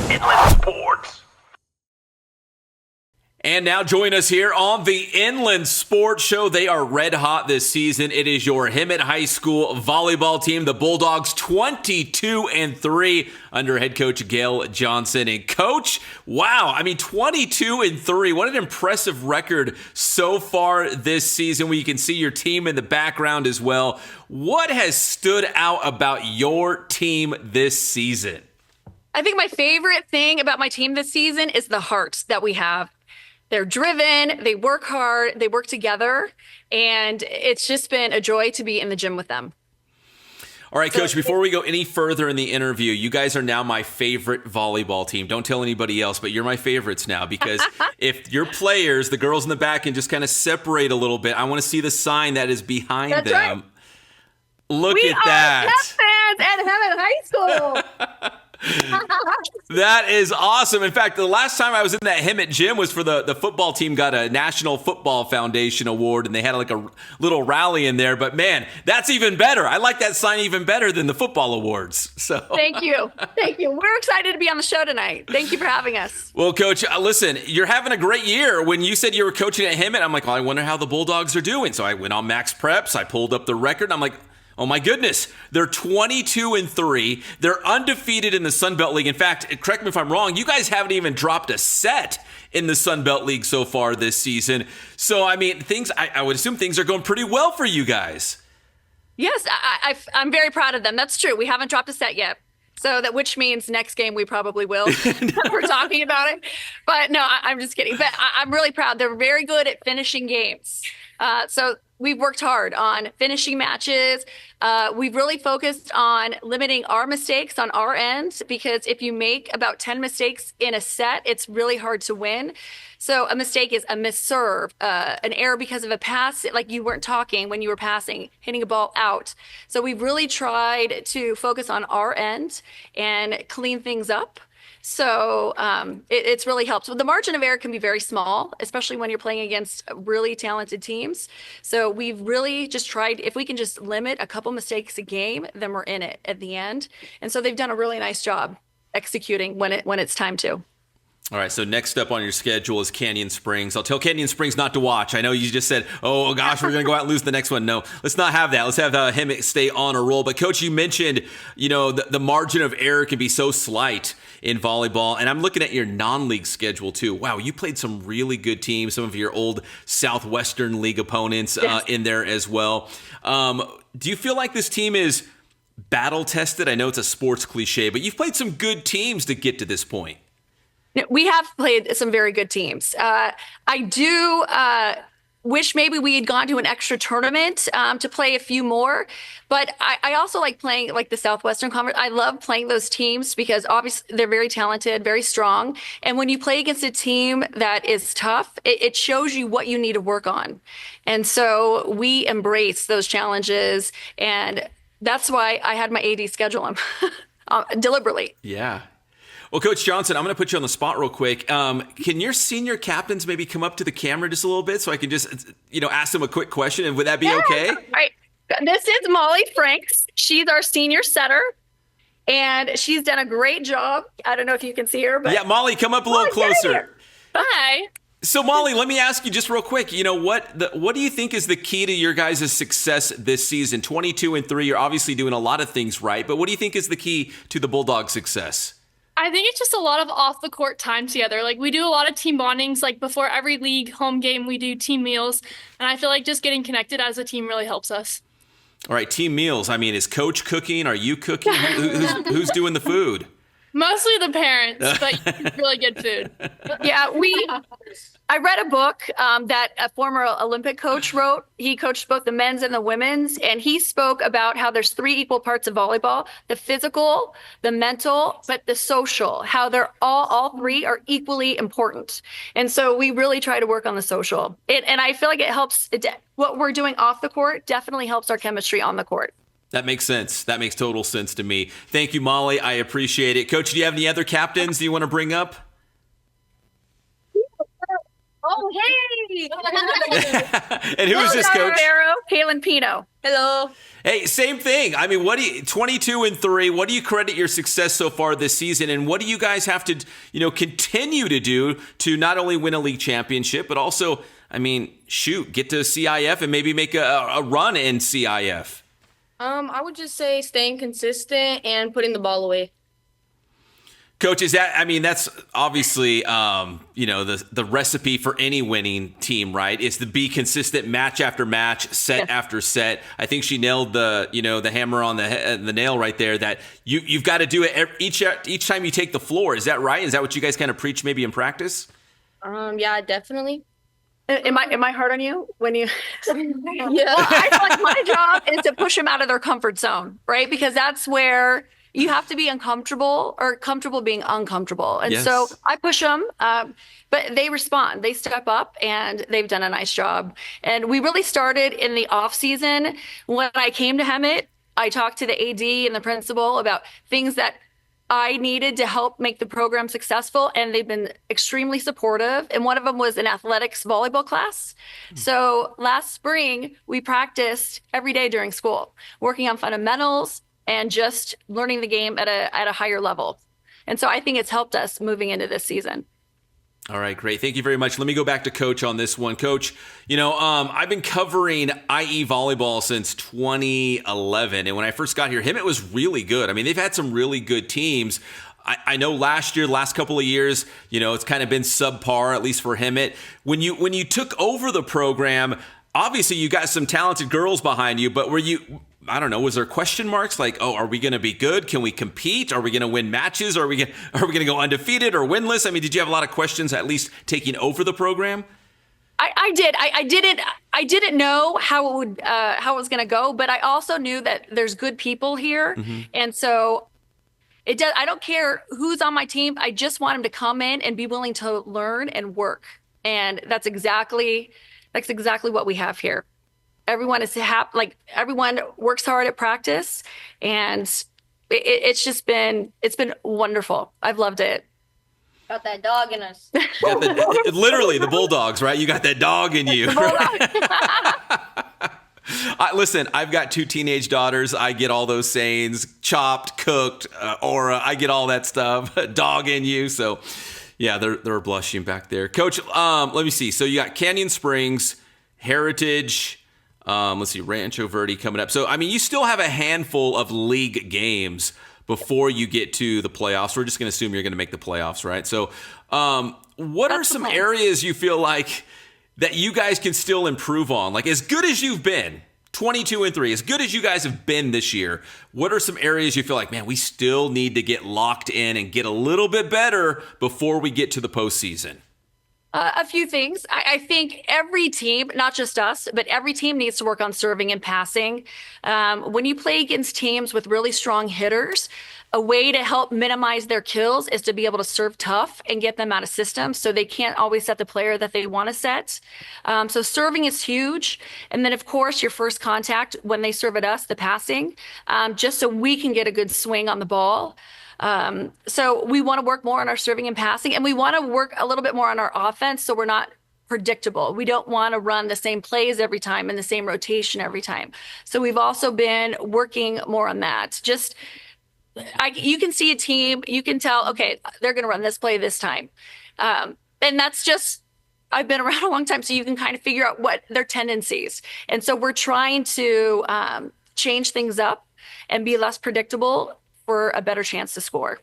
Inland Sports. And now join us here on the Inland Sports Show. They are red hot this season. It is your Hemet High School volleyball team, the Bulldogs, 22-3 under head coach Gail Johnson. And coach, wow, 22-3. What an impressive record so far this season, where you can see your team in the background as well. What has stood out about your team this season? I think my favorite thing about my team this season is the heart that we have. They're driven, they work hard, they work together, and it's just been a joy to be in the gym with them. All right, Coach, before we go any further in the interview, you guys are now my favorite volleyball team. Don't tell anybody else, but you're my favorites now, because if your players, the girls in the back, can just kind of separate a little bit, I want to see the sign that is behind them. Right. Look we at that. We are Hemet fans at Hemet High School. That is awesome. In fact, the last time I was in that Hemet gym was for the football team got a National Football Foundation award, and they had like a little rally in there. But man, that's even better. I like that sign even better than the football awards. So Thank you. We're excited to be on the show tonight. Thank you for having us. Well, Coach, listen, you're having a great year. When you said you were coaching at Hemet, I'm like, well, I wonder how the Bulldogs are doing. So I went on Max Preps. I pulled up the record, and I'm like, oh my goodness, they're 22-3. They're undefeated in the Sun Belt League. In fact, correct me if I'm wrong, you guys haven't even dropped a set in the Sun Belt League so far this season. So, I would assume things are going pretty well for you guys. Yes, I'm very proud of them. That's true. We haven't dropped a set yet. So which means next game we probably will. We're talking about it. But no, I'm just kidding. But I'm really proud. They're very good at finishing games. So we've worked hard on finishing matches. We've really focused on limiting our mistakes on our end, because if you make about 10 mistakes in a set, it's really hard to win. So a mistake is a misserve, an error because of a pass, like you weren't talking when you were passing, hitting a ball out. So we've really tried to focus on our end and clean things up. So it's really helped. So the margin of error can be very small, especially when you're playing against really talented teams. So we've really just tried, if we can just limit a couple mistakes a game, then we're in it at the end. And so they've done a really nice job executing when it's time to. All right, so next up on your schedule is Canyon Springs. I'll tell Canyon Springs not to watch. I know you just said, oh gosh, we're going to go out and lose the next one. No, let's not have that. Let's have Hemet stay on a roll. But Coach, you mentioned, the margin of error can be so slight in volleyball. And I'm looking at your non-league schedule too. Wow, you played some really good teams, some of your old Southwestern League opponents in there as well. Do you feel like this team is battle tested? I know it's a sports cliche, but you've played some good teams to get to this point. We have played some very good teams. I do wish maybe we had gone to an extra tournament to play a few more. But I also like playing like the Southwestern Conference. I love playing those teams because obviously they're very talented, very strong. And when you play against a team that is tough, it shows you what you need to work on. And so we embrace those challenges. And that's why I had my AD schedule them deliberately. Yeah. Well, Coach Johnson, I'm going to put you on the spot real quick. Can your senior captains maybe come up to the camera just a little bit so I can just, ask them a quick question? And would that be okay? All right. This is Molly Franks. She's our senior setter, and she's done a great job. I don't know if you can see her, but yeah, Molly, come up a little closer. Hi. So, Molly, let me ask you just real quick. What do you think is the key to your guys' success this season? 22-3. You're obviously doing a lot of things right, but what do you think is the key to the Bulldogs' success? I think it's just a lot of off the court time together. Like we do a lot of team bondings, like before every league home game, we do team meals. And I feel like just getting connected as a team really helps us. All right. Team meals. Is Coach cooking? Are you cooking? Who's doing the food? Mostly the parents, but really good food. Yeah, I read a book that a former Olympic coach wrote. He coached both the men's and the women's, and he spoke about how there's 3 equal parts of volleyball: the physical, the mental, but the social, how they're all 3 are equally important. And so we really try to work on the social. And I feel like it helps. What we're doing off the court definitely helps our chemistry on the court. That makes sense. That makes total sense to me. Thank you, Molly. I appreciate it. Coach, do you have any other captains you want to bring up? Oh, hey. And who is this, Coach? Rivero, Kaylin Pino. Hello. Hey, same thing. I mean, 22-3. What do you credit your success so far this season, and what do you guys have to, continue to do to not only win a league championship, but also, get to CIF and maybe make a run in CIF? I would just say staying consistent and putting the ball away. Coach, that's obviously, the recipe for any winning team, right? Is to be consistent match after match, set after set. I think she nailed the hammer on the nail right there, that you've got to do it each time you take the floor. Is that right? Is that what you guys kind of preach maybe in practice? Yeah, definitely. Am I hard on you when you? Yeah. Well, I feel like my job is to push them out of their comfort zone, right? Because that's where you have to be uncomfortable or comfortable being uncomfortable. And so I push them, but they respond. They step up, and they've done a nice job. And we really started in the off season. When I came to Hemet, I talked to the AD and the principal about things that I needed to help make the program successful, and they've been extremely supportive. And one of them was an athletics volleyball class. So last spring, we practiced every day during school, working on fundamentals and just learning the game at a higher level. And so I think it's helped us moving into this season. All right, great. Thank you very much. Let me go back to Coach on this one. Coach, I've been covering IE volleyball since 2011. And when I first got here, Hemet was really good. I mean, they've had some really good teams. I know last couple of years, it's kind of been subpar, at least for Hemet. When you took over the program, obviously you got some talented girls behind you, but was there question marks like, oh, are we going to be good? Can we compete? Are we going to win matches? Are we going to go undefeated or winless? I mean, did you have a lot of questions at least taking over the program? I did. I didn't know how it was going to go, but I also knew that there's good people here, and so I don't care who's on my team. I just want them to come in and be willing to learn and work, and that's exactly what we have here. Everyone is happy. Like, everyone works hard at practice, and it's been wonderful. I've loved it. Got that dog in us. Literally the Bulldogs, right? You got that dog in you. Right? Listen, I've got 2 teenage daughters. I get all those sayings: chopped, cooked, aura. I get all that stuff. Dog in you. So, yeah, they're blushing back there. Coach, let me see. So you got Canyon Springs, Heritage. Let's see, Rancho Verde coming up. So, you still have a handful of league games before you get to the playoffs. We're just going to assume you're going to make the playoffs, right? So, what are some areas you feel like that you guys can still improve on? Like, as good as you've been, 22-3, as good as you guys have been this year, what are some areas you feel like, man, we still need to get locked in and get a little bit better before we get to the postseason? A few things. I think every team, not just us, but every team needs to work on serving and passing. When you play against teams with really strong hitters, a way to help minimize their kills is to be able to serve tough and get them out of systems so they can't always set the player that they want to set. So serving is huge. And then, of course, your first contact when they serve at us, the passing, just so we can get a good swing on the ball. So we want to work more on our serving and passing, and we want to work a little bit more on our offense so we're not predictable. We don't want to run the same plays every time and the same rotation every time. So we've also been working more on that. You can see a team, you can tell, okay, they're going to run this play this time. And that's just, I've been around a long time, so you can kind of figure out what their tendencies. And so we're trying to change things up and be less predictable for a better chance to score.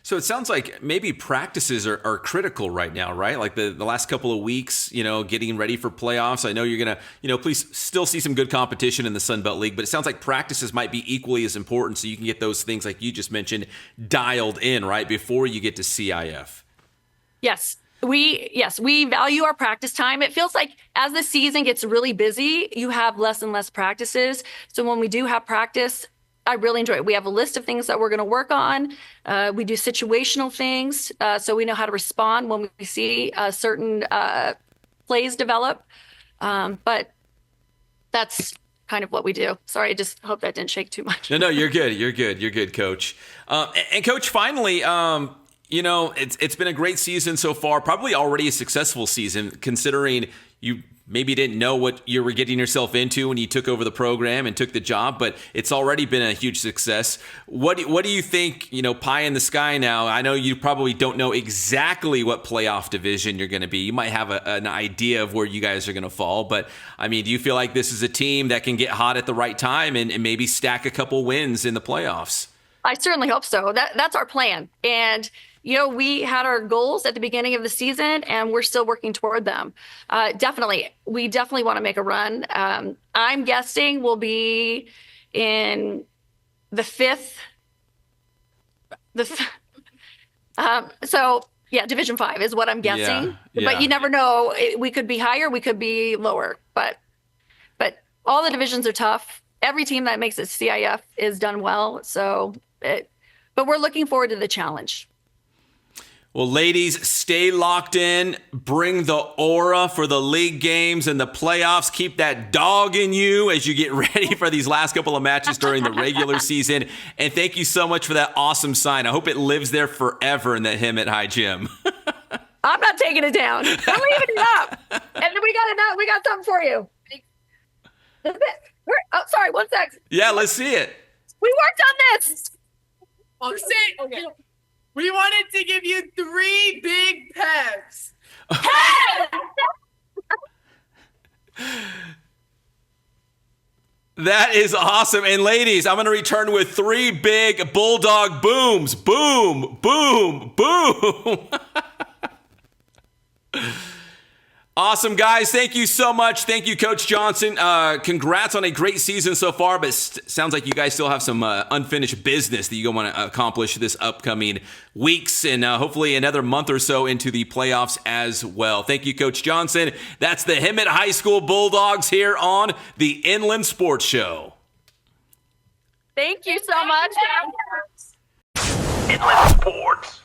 So it sounds like maybe practices are critical right now, right? Like the last couple of weeks, getting ready for playoffs. I know you're going to, please still see some good competition in the Sun Belt League, but it sounds like practices might be equally as important so you can get those things like you just mentioned dialed in, right, before you get to CIF. Yes. We value our practice time. It feels like as the season gets really busy, you have less and less practices. So when we do have practice, I really enjoy it. We have a list of things that we're going to work on. We do situational things, so we know how to respond when we see certain plays develop. But that's kind of what we do. Sorry, I just hope that didn't shake too much. No, you're good. You're good, Coach. And Coach, finally, It's been a great season so far, probably already a successful season, considering you maybe didn't know what you were getting yourself into when you took over the program and took the job, but it's already been a huge success. What do you think, pie in the sky now? I know you probably don't know exactly what playoff division you're going to be. You might have an idea of where you guys are going to fall, but I mean, do you feel like this is a team that can get hot at the right time and maybe stack a couple wins in the playoffs? I certainly hope so. That's our plan. And we had our goals at the beginning of the season, and we're still working toward them. We definitely want to make a run. I'm guessing we'll be in the fifth. Division 5 is what I'm guessing. Yeah. But you never know. We could be higher, we could be lower. But all the divisions are tough. Every team that makes it CIF is done well. But we're looking forward to the challenge. Well, ladies, stay locked in. Bring the aura for the league games and the playoffs. Keep that dog in you as you get ready for these last couple of matches during the regular season. And thank you so much for that awesome sign. I hope it lives there forever in the Hemet High Gym. I'm not taking it down. I'm leaving it up. And we got something for you. Sorry, one sec. Yeah, let's see it. We worked on this. Okay. We wanted to give you 3 big peps. That is awesome. And ladies, I'm going to return with 3 big Bulldog booms. Boom, boom, boom. Awesome, guys. Thank you so much. Thank you, Coach Johnson. Congrats on a great season so far, but sounds like you guys still have some unfinished business that you want to accomplish this upcoming weeks and hopefully another month or so into the playoffs as well. Thank you, Coach Johnson. That's the Hemet High School Bulldogs here on the Inland Sports Show. Thank you so much. Inland Sports.